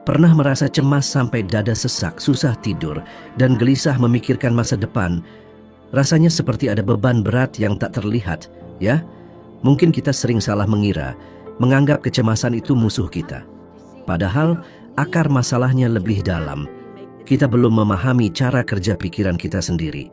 Pernah merasa cemas sampai dada sesak, susah tidur, dan gelisah memikirkan masa depan? Rasanya seperti ada beban berat yang tak terlihat, ya? Mungkin kita sering salah mengira, menganggap kecemasan itu musuh kita. Padahal, akar masalahnya lebih dalam. Kita belum memahami cara kerja pikiran kita sendiri.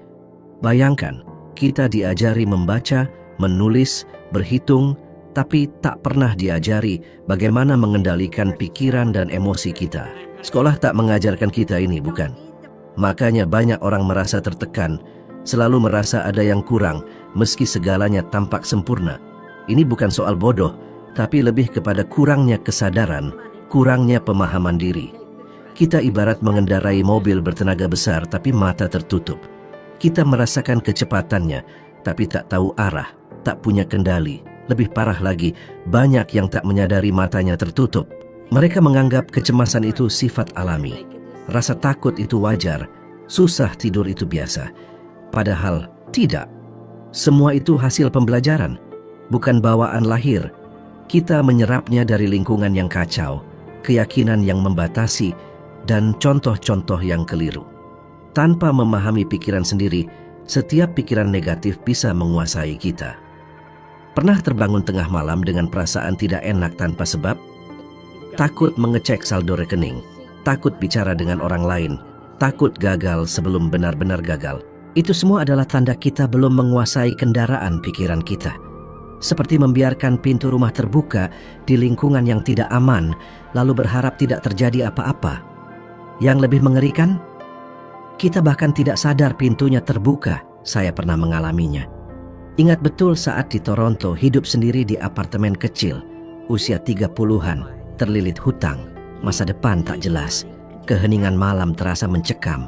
Bayangkan, kita diajari membaca, menulis, berhitung, tapi tak pernah diajari bagaimana mengendalikan pikiran dan emosi kita. Sekolah tak mengajarkan kita ini, bukan? Makanya banyak orang merasa tertekan, selalu merasa ada yang kurang, meski segalanya tampak sempurna. Ini bukan soal bodoh, tapi lebih kepada kurangnya kesadaran, kurangnya pemahaman diri. Kita ibarat mengendarai mobil bertenaga besar tapi mata tertutup. Kita merasakan kecepatannya, tapi tak tahu arah, tak punya kendali. Lebih parah lagi, banyak yang tak menyadari matanya tertutup. Mereka menganggap kecemasan itu sifat alami. Rasa takut itu wajar, susah tidur itu biasa. Padahal tidak. Semua itu hasil pembelajaran, bukan bawaan lahir. Kita menyerapnya dari lingkungan yang kacau, keyakinan yang membatasi, dan contoh-contoh yang keliru. Tanpa memahami pikiran sendiri, setiap pikiran negatif bisa menguasai kita. Pernah terbangun tengah malam dengan perasaan tidak enak tanpa sebab? Takut mengecek saldo rekening, takut bicara dengan orang lain, takut gagal sebelum benar-benar gagal. Itu semua adalah tanda kita belum menguasai kendaraan pikiran kita. Seperti membiarkan pintu rumah terbuka di lingkungan yang tidak aman, lalu berharap tidak terjadi apa-apa. Yang lebih mengerikan, kita bahkan tidak sadar pintunya terbuka. Saya pernah mengalaminya. Ingat betul saat di Toronto hidup sendiri di apartemen kecil, usia 30-an, terlilit hutang, masa depan tak jelas, keheningan malam terasa mencekam.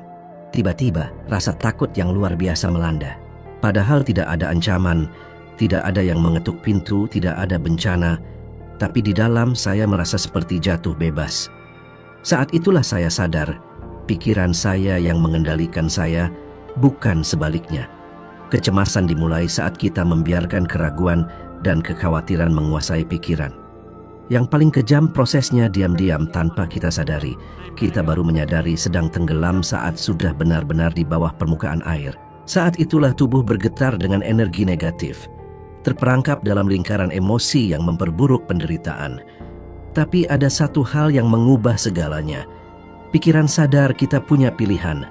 Tiba-tiba rasa takut yang luar biasa melanda. Padahal tidak ada ancaman, tidak ada yang mengetuk pintu, tidak ada bencana, tapi di dalam saya merasa seperti jatuh bebas. Saat itulah saya sadar, pikiran saya yang mengendalikan saya, bukan sebaliknya. Kecemasan dimulai saat kita membiarkan keraguan dan kekhawatiran menguasai pikiran. Yang paling kejam prosesnya diam-diam tanpa kita sadari. Kita baru menyadari sedang tenggelam saat sudah benar-benar di bawah permukaan air. Saat itulah tubuh bergetar dengan energi negatif, terperangkap dalam lingkaran emosi yang memperburuk penderitaan. Tapi ada satu hal yang mengubah segalanya. Pikiran sadar kita punya pilihan.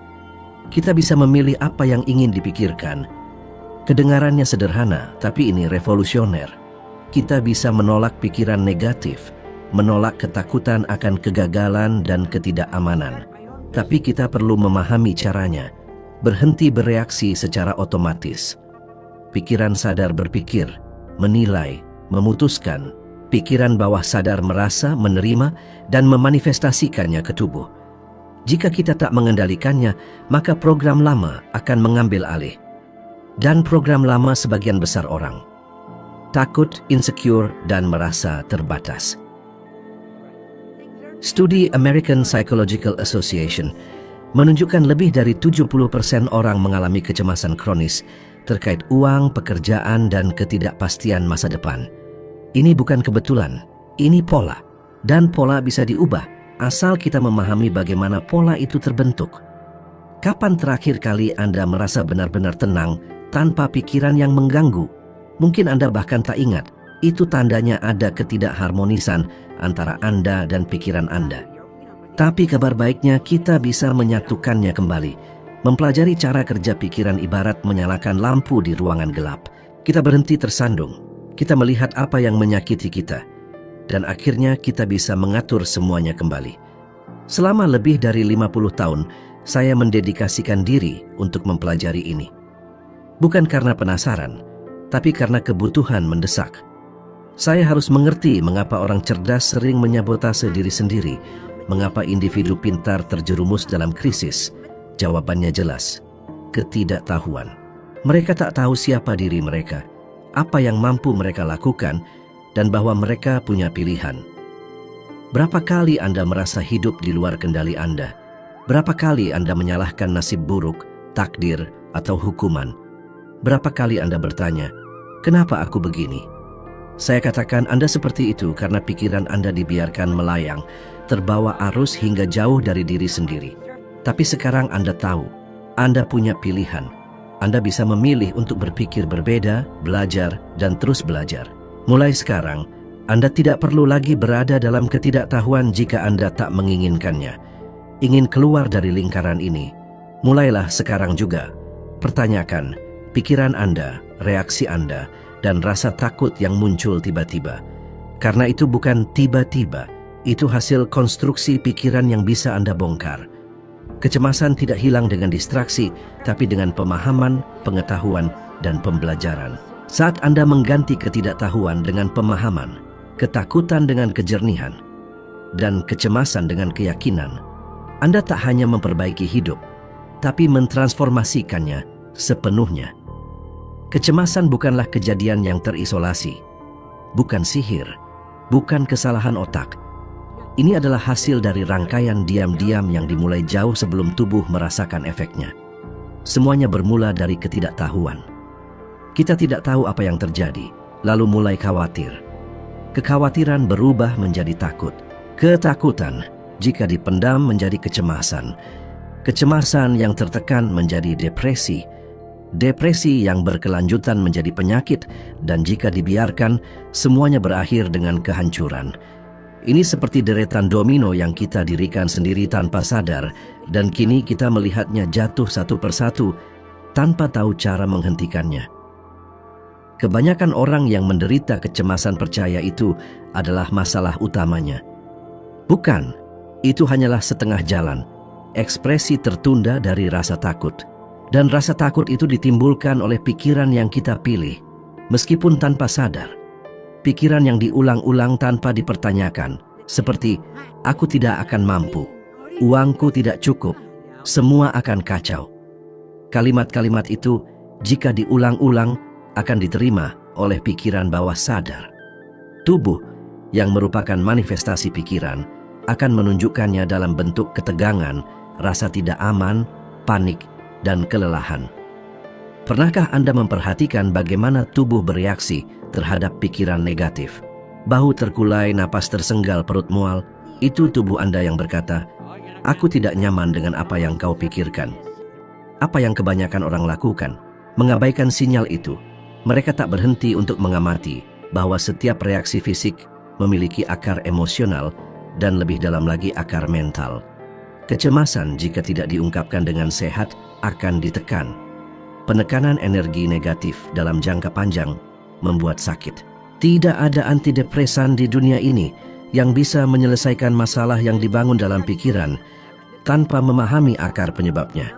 Kita bisa memilih apa yang ingin dipikirkan. Kedengarannya sederhana, tapi ini revolusioner. Kita bisa menolak pikiran negatif, menolak ketakutan akan kegagalan dan ketidakamanan. Tapi kita perlu memahami caranya, berhenti bereaksi secara otomatis. Pikiran sadar berpikir, menilai, memutuskan. Pikiran bawah sadar merasa, menerima, dan memanifestasikannya ke tubuh. Jika kita tak mengendalikannya, maka program lama akan mengambil alih. Dan program lama sebagian besar orang takut, insecure, dan merasa terbatas. Studi American Psychological Association menunjukkan lebih dari 70% orang mengalami kecemasan kronis terkait uang, pekerjaan, dan ketidakpastian masa depan. Ini bukan kebetulan, ini pola. Dan pola bisa diubah, asal kita memahami bagaimana pola itu terbentuk. Kapan terakhir kali Anda merasa benar-benar tenang tanpa pikiran yang mengganggu? Mungkin Anda bahkan tak ingat. Itu tandanya ada ketidakharmonisan antara Anda dan pikiran Anda. Tapi kabar baiknya kita bisa menyatukannya kembali. Mempelajari cara kerja pikiran ibarat menyalakan lampu di ruangan gelap. Kita berhenti tersandung. Kita melihat apa yang menyakiti kita. Dan akhirnya kita bisa mengatur semuanya kembali. Selama lebih dari 50 tahun, saya mendedikasikan diri untuk mempelajari ini. Bukan karena penasaran, tapi karena kebutuhan mendesak. Saya harus mengerti mengapa orang cerdas sering menyabotase diri sendiri, mengapa individu pintar terjerumus dalam krisis. Jawabannya jelas, ketidaktahuan. Mereka tak tahu siapa diri mereka, apa yang mampu mereka lakukan, dan bahwa mereka punya pilihan. Berapa kali Anda merasa hidup di luar kendali Anda? Berapa kali Anda menyalahkan nasib buruk, takdir, atau hukuman? Berapa kali Anda bertanya, kenapa aku begini? Saya katakan Anda seperti itu karena pikiran Anda dibiarkan melayang, terbawa arus hingga jauh dari diri sendiri. Tapi sekarang Anda tahu, Anda punya pilihan. Anda bisa memilih untuk berpikir berbeda, belajar, dan terus belajar. Mulai sekarang, Anda tidak perlu lagi berada dalam ketidaktahuan jika Anda tak menginginkannya. Ingin keluar dari lingkaran ini, mulailah sekarang juga. Pertanyakan pikiran Anda, reaksi Anda, dan rasa takut yang muncul tiba-tiba. Karena itu bukan tiba-tiba, itu hasil konstruksi pikiran yang bisa Anda bongkar. Kecemasan tidak hilang dengan distraksi, tapi dengan pemahaman, pengetahuan, dan pembelajaran. Saat Anda mengganti ketidaktahuan dengan pemahaman, ketakutan dengan kejernihan, dan kecemasan dengan keyakinan, Anda tak hanya memperbaiki hidup, tapi mentransformasikannya sepenuhnya. Kecemasan bukanlah kejadian yang terisolasi, bukan sihir, bukan kesalahan otak. Ini adalah hasil dari rangkaian diam-diam yang dimulai jauh sebelum tubuh merasakan efeknya. Semuanya bermula dari ketidaktahuan. Kita tidak tahu apa yang terjadi, lalu mulai khawatir. Kekhawatiran berubah menjadi takut. Ketakutan, jika dipendam, menjadi kecemasan. Kecemasan yang tertekan menjadi depresi. Depresi yang berkelanjutan menjadi penyakit, dan jika dibiarkan, semuanya berakhir dengan kehancuran. Ini seperti deretan domino yang kita dirikan sendiri tanpa sadar, dan kini kita melihatnya jatuh satu persatu tanpa tahu cara menghentikannya. Kebanyakan orang yang menderita kecemasan percaya itu adalah masalah utamanya. Bukan, itu hanyalah setengah jalan, ekspresi tertunda dari rasa takut. Dan rasa takut itu ditimbulkan oleh pikiran yang kita pilih, meskipun tanpa sadar. Pikiran yang diulang-ulang tanpa dipertanyakan, seperti aku tidak akan mampu, uangku tidak cukup, semua akan kacau. Kalimat-kalimat itu, jika diulang-ulang, akan diterima oleh pikiran bawah sadar. Tubuh, yang merupakan manifestasi pikiran, akan menunjukkannya dalam bentuk ketegangan, rasa tidak aman, panik, dan kelelahan. Pernahkah Anda memperhatikan bagaimana tubuh bereaksi terhadap pikiran negatif? Bahu terkulai, napas tersenggal, perut mual. Itu tubuh Anda yang berkata, "Aku tidak nyaman dengan apa yang kau pikirkan." Apa yang kebanyakan orang lakukan? Mengabaikan sinyal itu. Mereka tak berhenti untuk mengamati bahwa setiap reaksi fisik memiliki akar emosional dan lebih dalam lagi akar mental. Kecemasan jika tidak diungkapkan dengan sehat akan ditekan. Penekanan energi negatif dalam jangka panjang membuat sakit. Tidak ada antidepresan di dunia ini yang bisa menyelesaikan masalah yang dibangun dalam pikiran tanpa memahami akar penyebabnya.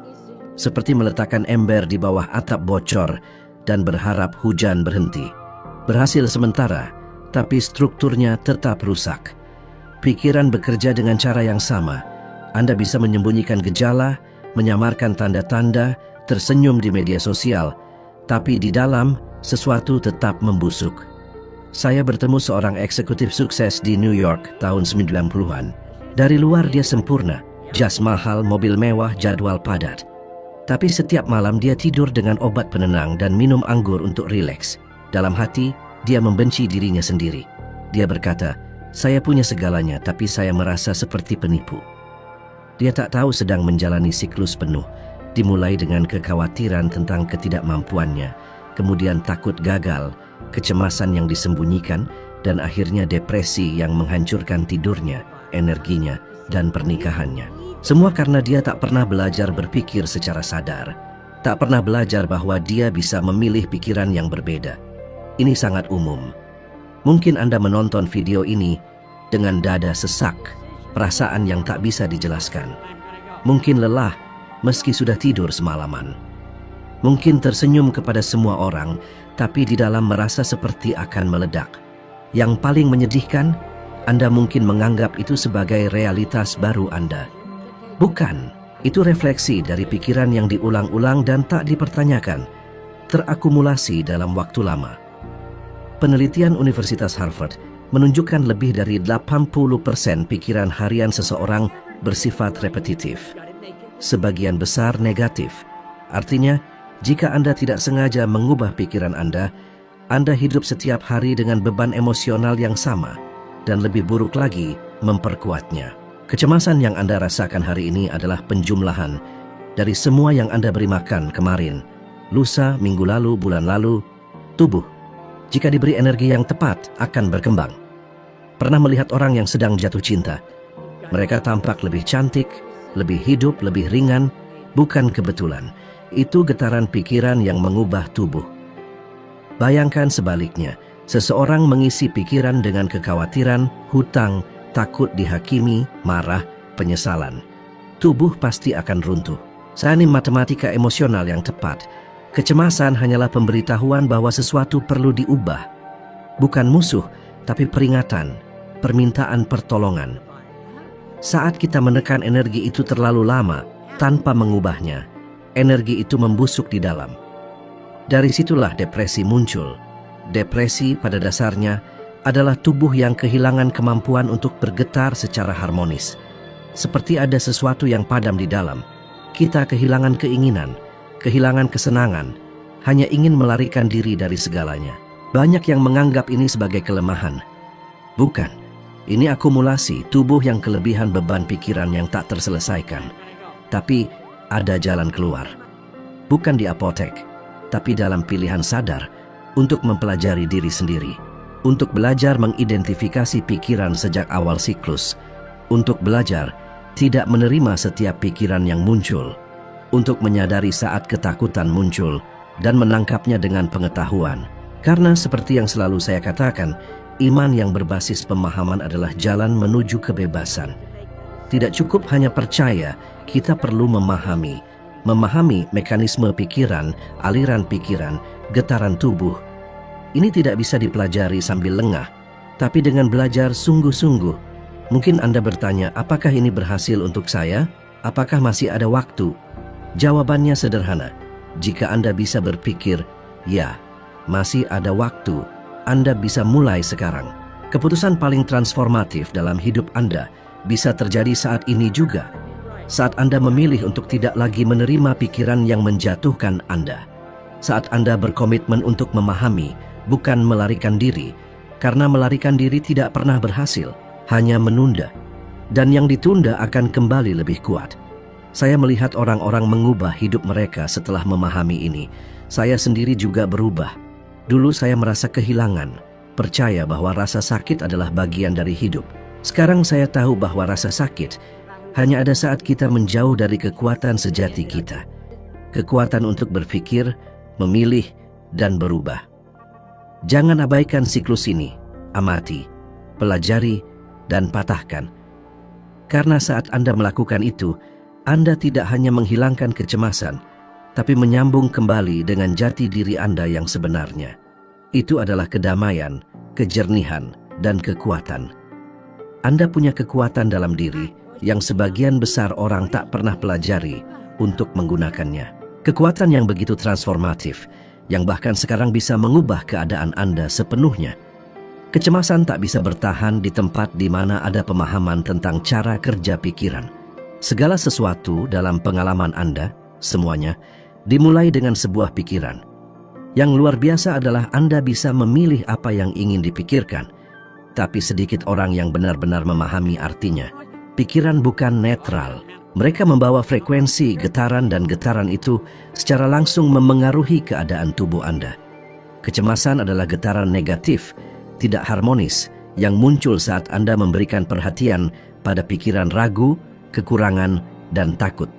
Seperti meletakkan ember di bawah atap bocor dan berharap hujan berhenti. Berhasil sementara, tapi strukturnya tetap rusak. Pikiran bekerja dengan cara yang sama. Anda bisa menyembunyikan gejala, menyamarkan tanda-tanda, tersenyum di media sosial, tapi di dalam sesuatu tetap membusuk. Saya bertemu seorang eksekutif sukses di New York tahun 90-an. Dari luar dia sempurna, jas mahal, mobil mewah, jadwal padat. Tapi setiap malam dia tidur dengan obat penenang dan minum anggur untuk rileks. Dalam hati, dia membenci dirinya sendiri. Dia berkata, "Saya punya segalanya, tapi saya merasa seperti penipu." Dia tak tahu sedang menjalani siklus penuh, dimulai dengan kekhawatiran tentang ketidakmampuannya, kemudian takut gagal, kecemasan yang disembunyikan, dan akhirnya depresi yang menghancurkan tidurnya, energinya, dan pernikahannya. Semua karena dia tak pernah belajar berpikir secara sadar, tak pernah belajar bahwa dia bisa memilih pikiran yang berbeda. Ini sangat umum. Mungkin Anda menonton video ini dengan dada sesak, perasaan yang tak bisa dijelaskan. Mungkin lelah meski sudah tidur semalaman. Mungkin tersenyum kepada semua orang, tapi di dalam merasa seperti akan meledak. Yang paling menyedihkan, Anda mungkin menganggap itu sebagai realitas baru Anda. Bukan, itu refleksi dari pikiran yang diulang-ulang dan tak dipertanyakan, terakumulasi dalam waktu lama. Penelitian Universitas Harvard menunjukkan lebih dari 80% pikiran harian seseorang bersifat repetitif. Sebagian besar negatif. Artinya, jika Anda tidak sengaja mengubah pikiran Anda, Anda hidup setiap hari dengan beban emosional yang sama, dan lebih buruk lagi, memperkuatnya. Kecemasan yang Anda rasakan hari ini adalah penjumlahan dari semua yang Anda beri makan kemarin, lusa, minggu lalu, bulan lalu. Tubuh, jika diberi energi yang tepat, akan berkembang. Pernah melihat orang yang sedang jatuh cinta? Mereka tampak lebih cantik, lebih hidup, lebih ringan. Bukan kebetulan, itu getaran pikiran yang mengubah tubuh. Bayangkan sebaliknya, seseorang mengisi pikiran dengan kekhawatiran, hutang, takut dihakimi, marah, penyesalan. Tubuh pasti akan runtuh. Seni matematika emosional yang tepat. Kecemasan hanyalah pemberitahuan bahwa sesuatu perlu diubah. Bukan musuh, tapi peringatan, permintaan pertolongan. Saat kita menekan energi itu terlalu lama, tanpa mengubahnya, energi itu membusuk di dalam. Dari situlah depresi muncul. Depresi pada dasarnya adalah tubuh yang kehilangan kemampuan untuk bergetar secara harmonis. Seperti ada sesuatu yang padam di dalam. Kita kehilangan keinginan, kehilangan kesenangan, hanya ingin melarikan diri dari segalanya. Banyak yang menganggap ini sebagai kelemahan. Bukan, ini akumulasi tubuh yang kelebihan beban pikiran yang tak terselesaikan. Tapi ada jalan keluar. Bukan di apotek, tapi dalam pilihan sadar untuk mempelajari diri sendiri, untuk belajar mengidentifikasi pikiran sejak awal siklus, untuk belajar tidak menerima setiap pikiran yang muncul, untuk menyadari saat ketakutan muncul dan menangkapnya dengan pengetahuan. Karena seperti yang selalu saya katakan, iman yang berbasis pemahaman adalah jalan menuju kebebasan. Tidak cukup hanya percaya, kita perlu memahami mekanisme pikiran, aliran pikiran, getaran tubuh. Ini tidak bisa dipelajari sambil lengah, tapi dengan belajar sungguh-sungguh. Mungkin Anda bertanya, apakah ini berhasil untuk saya? Apakah masih ada waktu? Jawabannya sederhana. Jika Anda bisa berpikir, ya, masih ada waktu, Anda bisa mulai sekarang. Keputusan paling transformatif dalam hidup Anda bisa terjadi saat ini juga. Saat Anda memilih untuk tidak lagi menerima pikiran yang menjatuhkan Anda. Saat Anda berkomitmen untuk memahami, bukan melarikan diri. Karena melarikan diri tidak pernah berhasil, hanya menunda. Dan yang ditunda akan kembali lebih kuat. Saya melihat orang-orang mengubah hidup mereka setelah memahami ini. Saya sendiri juga berubah. Dulu saya merasa kehilangan, percaya bahwa rasa sakit adalah bagian dari hidup. Sekarang saya tahu bahwa rasa sakit hanya ada saat kita menjauh dari kekuatan sejati kita. Kekuatan untuk berpikir, memilih, dan berubah. Jangan abaikan siklus ini. Amati, pelajari, dan patahkan. Karena saat Anda melakukan itu, Anda tidak hanya menghilangkan kecemasan, tapi menyambung kembali dengan jati diri Anda yang sebenarnya. Itu adalah kedamaian, kejernihan, dan kekuatan. Anda punya kekuatan dalam diri yang sebagian besar orang tak pernah pelajari untuk menggunakannya. Kekuatan yang begitu transformatif, yang bahkan sekarang bisa mengubah keadaan Anda sepenuhnya. Kecemasan tak bisa bertahan di tempat di mana ada pemahaman tentang cara kerja pikiran. Segala sesuatu dalam pengalaman Anda, semuanya, dimulai dengan sebuah pikiran. Yang luar biasa adalah Anda bisa memilih apa yang ingin dipikirkan, tapi sedikit orang yang benar-benar memahami artinya. Pikiran bukan netral. Mereka membawa frekuensi, getaran, dan getaran itu secara langsung memengaruhi keadaan tubuh Anda. Kecemasan adalah getaran negatif, tidak harmonis, yang muncul saat Anda memberikan perhatian pada pikiran ragu, kekurangan, dan takut.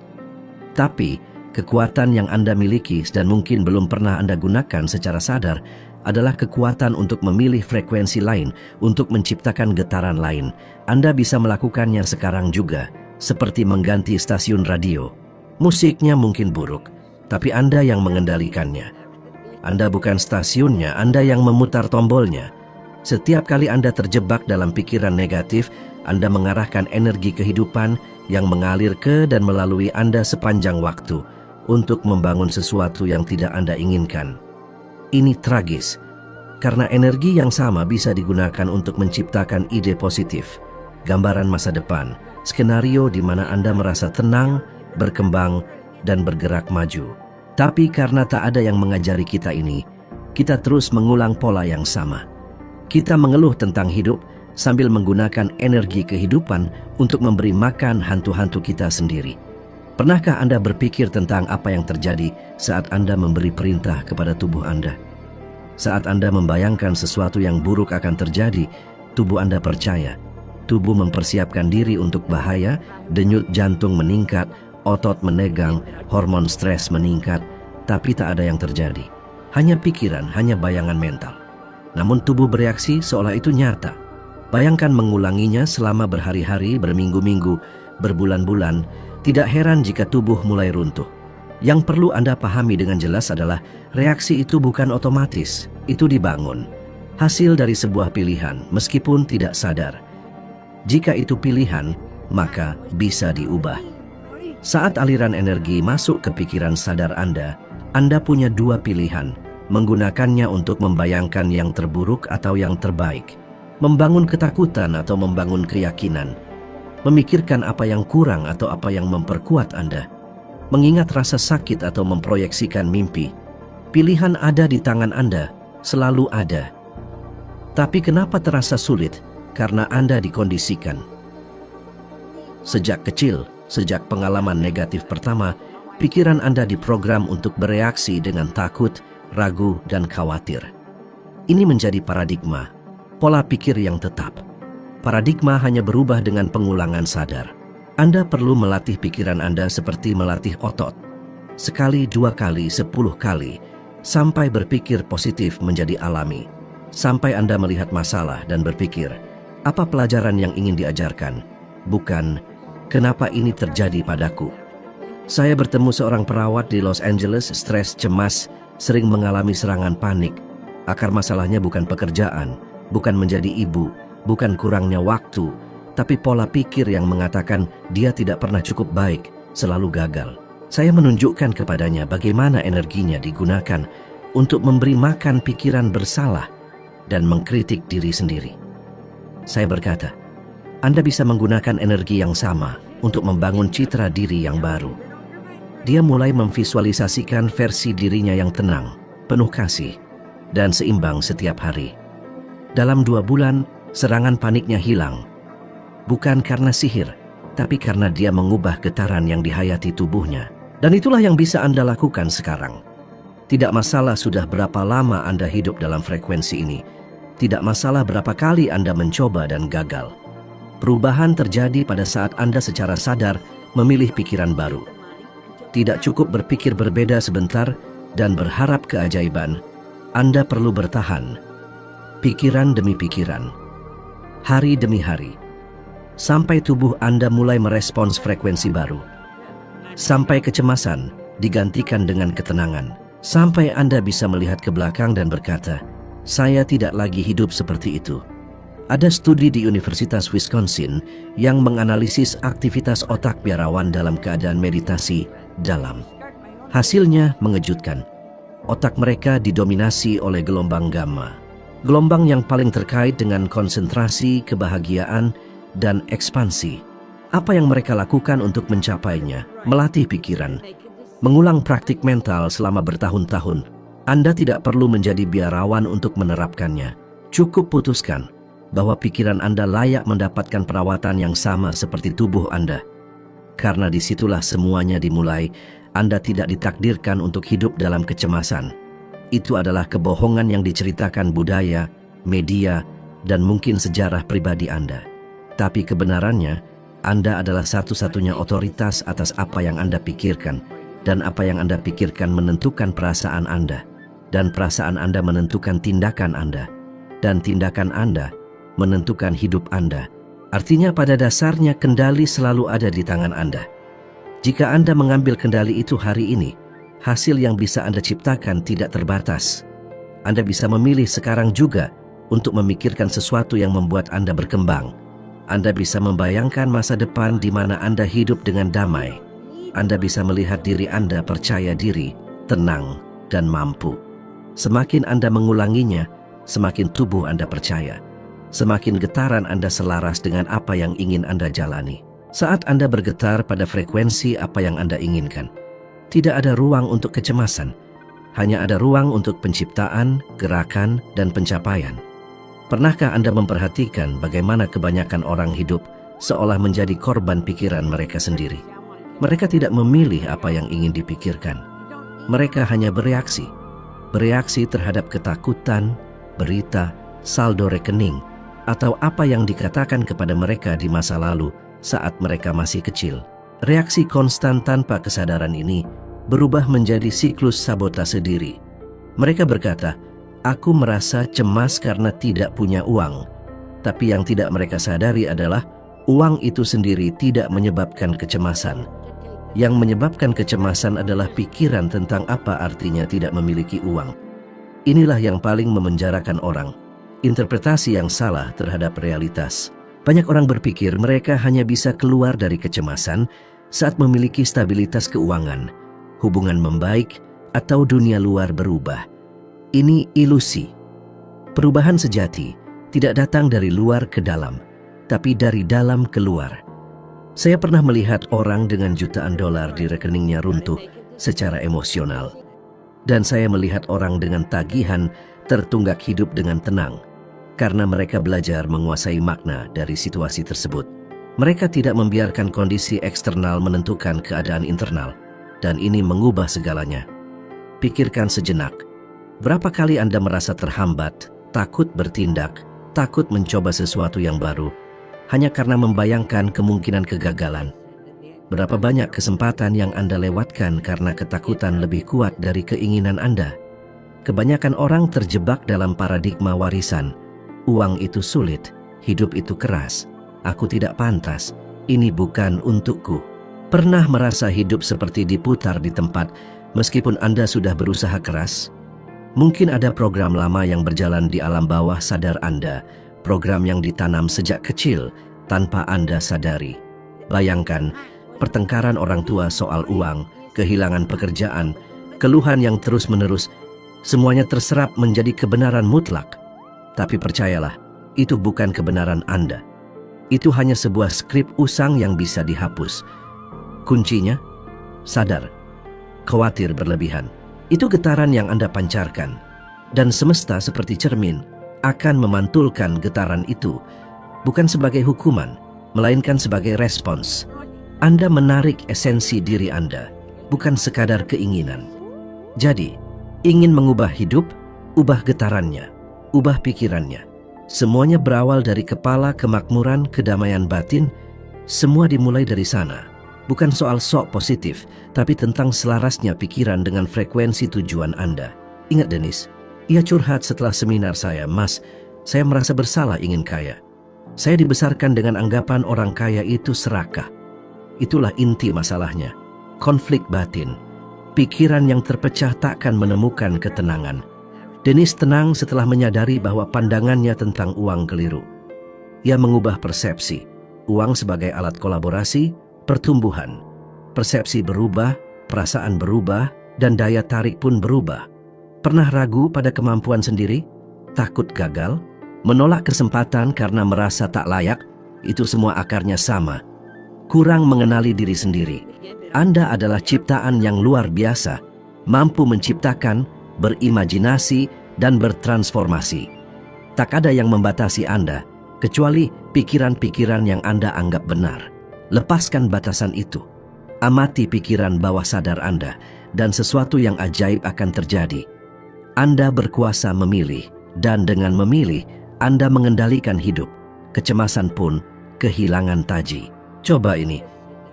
Tapi, kekuatan yang Anda miliki dan mungkin belum pernah Anda gunakan secara sadar adalah kekuatan untuk memilih frekuensi lain, untuk menciptakan getaran lain. Anda bisa melakukannya sekarang juga, seperti mengganti stasiun radio. Musiknya mungkin buruk, tapi Anda yang mengendalikannya. Anda bukan stasiunnya, Anda yang memutar tombolnya. Setiap kali Anda terjebak dalam pikiran negatif, Anda mengarahkan energi kehidupan yang mengalir ke dan melalui Anda sepanjang waktu untuk membangun sesuatu yang tidak Anda inginkan. Ini tragis, karena energi yang sama bisa digunakan untuk menciptakan ide positif, gambaran masa depan, skenario di mana Anda merasa tenang, berkembang, dan bergerak maju. Tapi karena tak ada yang mengajari kita ini, kita terus mengulang pola yang sama. Kita mengeluh tentang hidup sambil menggunakan energi kehidupan untuk memberi makan hantu-hantu kita sendiri. Pernahkah Anda berpikir tentang apa yang terjadi saat Anda memberi perintah kepada tubuh Anda? Saat Anda membayangkan sesuatu yang buruk akan terjadi, tubuh Anda percaya. Tubuh mempersiapkan diri untuk bahaya, denyut jantung meningkat, otot menegang, hormon stres meningkat, tapi tak ada yang terjadi. Hanya pikiran, hanya bayangan mental. Namun tubuh bereaksi seolah itu nyata. Bayangkan mengulanginya selama berhari-hari, berminggu-minggu, berbulan-bulan. Tidak heran jika tubuh mulai runtuh. Yang perlu Anda pahami dengan jelas adalah reaksi itu bukan otomatis, itu dibangun. Hasil dari sebuah pilihan, meskipun tidak sadar. Jika itu pilihan, maka bisa diubah. Saat aliran energi masuk ke pikiran sadar Anda punya dua pilihan, menggunakannya untuk membayangkan yang terburuk atau yang terbaik, membangun ketakutan atau membangun keyakinan, memikirkan apa yang kurang atau apa yang memperkuat Anda, mengingat rasa sakit atau memproyeksikan mimpi. Pilihan ada di tangan Anda, selalu ada. Tapi kenapa terasa sulit? Karena Anda dikondisikan. Sejak kecil, sejak pengalaman negatif pertama, pikiran Anda diprogram untuk bereaksi dengan takut, ragu, dan khawatir. Ini menjadi paradigma, pola pikir yang tetap. Paradigma hanya berubah dengan pengulangan sadar. Anda perlu melatih pikiran Anda seperti melatih otot. Sekali, 2 kali, 10 kali, sampai berpikir positif menjadi alami. Sampai Anda melihat masalah dan berpikir, apa pelajaran yang ingin diajarkan? Bukan, kenapa ini terjadi padaku? Saya bertemu seorang perawat di Los Angeles, stres, cemas, sering mengalami serangan panik. Akar masalahnya bukan pekerjaan, bukan menjadi ibu, bukan kurangnya waktu, tapi pola pikir yang mengatakan dia tidak pernah cukup baik, selalu gagal. Saya menunjukkan kepadanya bagaimana energinya digunakan untuk memberi makan pikiran bersalah dan mengkritik diri sendiri. Saya berkata, Anda bisa menggunakan energi yang sama untuk membangun citra diri yang baru. Dia mulai memvisualisasikan versi dirinya yang tenang, penuh kasih, dan seimbang setiap hari. Dalam 2 bulan, serangan paniknya hilang. Bukan karena sihir, tapi karena dia mengubah getaran yang dihayati tubuhnya. Dan itulah yang bisa Anda lakukan sekarang. Tidak masalah sudah berapa lama Anda hidup dalam frekuensi ini. Tidak masalah berapa kali Anda mencoba dan gagal. Perubahan terjadi pada saat Anda secara sadar memilih pikiran baru. Tidak cukup berpikir berbeda sebentar dan berharap keajaiban. Anda perlu bertahan. Pikiran demi pikiran. Hari demi hari. Sampai tubuh Anda mulai merespons frekuensi baru. Sampai kecemasan digantikan dengan ketenangan. Sampai Anda bisa melihat ke belakang dan berkata, saya tidak lagi hidup seperti itu. Ada studi di Universitas Wisconsin yang menganalisis aktivitas otak biarawan dalam keadaan meditasi dalam. Hasilnya mengejutkan. Otak mereka didominasi oleh gelombang gamma. Gelombang yang paling terkait dengan konsentrasi, kebahagiaan, dan ekspansi. Apa yang mereka lakukan untuk mencapainya? Melatih pikiran. Mengulang praktik mental selama bertahun-tahun. Anda tidak perlu menjadi biarawan untuk menerapkannya. Cukup putuskan bahwa pikiran Anda layak mendapatkan perawatan yang sama seperti tubuh Anda. Karena disitulah semuanya dimulai. Anda tidak ditakdirkan untuk hidup dalam kecemasan. Itu adalah kebohongan yang diceritakan budaya, media, dan mungkin sejarah pribadi Anda. Tapi kebenarannya, Anda adalah satu-satunya otoritas atas apa yang Anda pikirkan. Dan apa yang Anda pikirkan menentukan perasaan Anda. Dan perasaan Anda menentukan tindakan Anda. Dan tindakan Anda menentukan hidup Anda. Artinya pada dasarnya kendali selalu ada di tangan Anda. Jika Anda mengambil kendali itu hari ini, hasil yang bisa Anda ciptakan tidak terbatas. Anda bisa memilih sekarang juga untuk memikirkan sesuatu yang membuat Anda berkembang. Anda bisa membayangkan masa depan di mana Anda hidup dengan damai. Anda bisa melihat diri Anda percaya diri, tenang, dan mampu. Semakin Anda mengulanginya, semakin tubuh Anda percaya. Semakin getaran Anda selaras dengan apa yang ingin Anda jalani. Saat Anda bergetar pada frekuensi apa yang Anda inginkan, tidak ada ruang untuk kecemasan. Hanya ada ruang untuk penciptaan, gerakan, dan pencapaian. Pernahkah Anda memperhatikan bagaimana kebanyakan orang hidup seolah menjadi korban pikiran mereka sendiri? Mereka tidak memilih apa yang ingin dipikirkan. Mereka hanya bereaksi terhadap ketakutan, berita, saldo rekening, atau apa yang dikatakan kepada mereka di masa lalu saat mereka masih kecil. Reaksi konstan tanpa kesadaran ini berubah menjadi siklus sabotase diri. Mereka berkata, "Aku merasa cemas karena tidak punya uang." Tapi yang tidak mereka sadari adalah uang itu sendiri tidak menyebabkan kecemasan. Yang menyebabkan kecemasan adalah pikiran tentang apa artinya tidak memiliki uang. Inilah yang paling memenjarakan orang. Interpretasi yang salah terhadap realitas. Banyak orang berpikir mereka hanya bisa keluar dari kecemasan saat memiliki stabilitas keuangan, hubungan membaik, atau dunia luar berubah. Ini ilusi. Perubahan sejati tidak datang dari luar ke dalam, tapi dari dalam keluar. Saya pernah melihat orang dengan jutaan dolar di rekeningnya runtuh secara emosional. Dan saya melihat orang dengan tagihan tertunggak hidup dengan tenang, karena mereka belajar menguasai makna dari situasi tersebut. Mereka tidak membiarkan kondisi eksternal menentukan keadaan internal, dan ini mengubah segalanya. Pikirkan sejenak, berapa kali Anda merasa terhambat, takut bertindak, takut mencoba sesuatu yang baru, hanya karena membayangkan kemungkinan kegagalan? Berapa banyak kesempatan yang Anda lewatkan karena ketakutan lebih kuat dari keinginan Anda? Kebanyakan orang terjebak dalam paradigma warisan. Uang itu sulit, hidup itu keras, aku tidak pantas, ini bukan untukku. Pernah merasa hidup seperti diputar di tempat meskipun Anda sudah berusaha keras? Mungkin ada program lama yang berjalan di alam bawah sadar Anda, program yang ditanam sejak kecil tanpa Anda sadari. Bayangkan, pertengkaran orang tua soal uang, kehilangan pekerjaan, keluhan yang terus-menerus, semuanya terserap menjadi kebenaran mutlak. Tapi percayalah, itu bukan kebenaran Anda. Itu hanya sebuah skrip usang yang bisa dihapus. Kuncinya, sadar, khawatir berlebihan. Itu getaran yang Anda pancarkan. Dan semesta seperti cermin akan memantulkan getaran itu, bukan sebagai hukuman, melainkan sebagai respons. Anda menarik esensi diri Anda, bukan sekadar keinginan. Jadi, ingin mengubah hidup, ubah getarannya, ubah pikirannya. Semuanya berawal dari kepala, kemakmuran, kedamaian batin. Semua dimulai dari sana. Bukan soal sok positif, tapi tentang selarasnya pikiran dengan frekuensi tujuan Anda. Ingat Dennis, ia curhat setelah seminar saya, "Mas, saya merasa bersalah ingin kaya. Saya dibesarkan dengan anggapan orang kaya itu serakah." Itulah inti masalahnya, konflik batin. Pikiran yang terpecah takkan menemukan ketenangan. Dennis tenang setelah menyadari bahwa pandangannya tentang uang keliru. Ia mengubah persepsi, uang sebagai alat kolaborasi, pertumbuhan. Persepsi berubah, perasaan berubah, dan daya tarik pun berubah. Pernah ragu pada kemampuan sendiri? Takut gagal? Menolak kesempatan karena merasa tak layak? Itu semua akarnya sama. Kurang mengenali diri sendiri. Anda adalah ciptaan yang luar biasa, mampu menciptakan, berimajinasi, dan bertransformasi. Tak ada yang membatasi Anda, kecuali pikiran-pikiran yang Anda anggap benar. Lepaskan batasan itu. Amati pikiran bawah sadar Anda, dan sesuatu yang ajaib akan terjadi. Anda berkuasa memilih, dan dengan memilih, Anda mengendalikan hidup. Kecemasan pun kehilangan taji. Coba ini,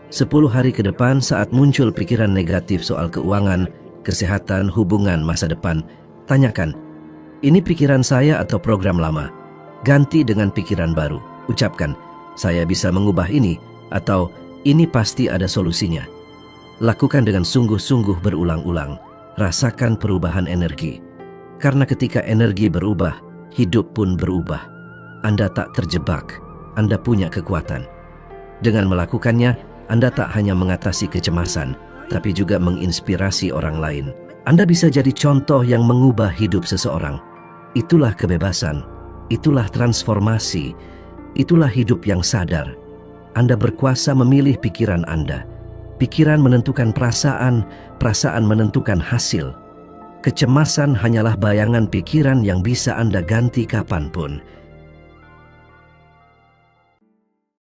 10 hari ke depan saat muncul pikiran negatif soal keuangan, kesehatan, hubungan, masa depan, tanyakan, ini pikiran saya atau program lama? Ganti dengan pikiran baru. Ucapkan, saya bisa mengubah ini, atau ini pasti ada solusinya. Lakukan dengan sungguh-sungguh berulang-ulang. Rasakan perubahan energi. Karena ketika energi berubah, hidup pun berubah. Anda tak terjebak, Anda punya kekuatan. Dengan melakukannya, Anda tak hanya mengatasi kecemasan, tapi juga menginspirasi orang lain. Anda bisa jadi contoh yang mengubah hidup seseorang. Itulah kebebasan, itulah transformasi, itulah hidup yang sadar. Anda berkuasa memilih pikiran Anda. Pikiran menentukan perasaan, perasaan menentukan hasil. Kecemasan hanyalah bayangan pikiran yang bisa Anda ganti kapanpun.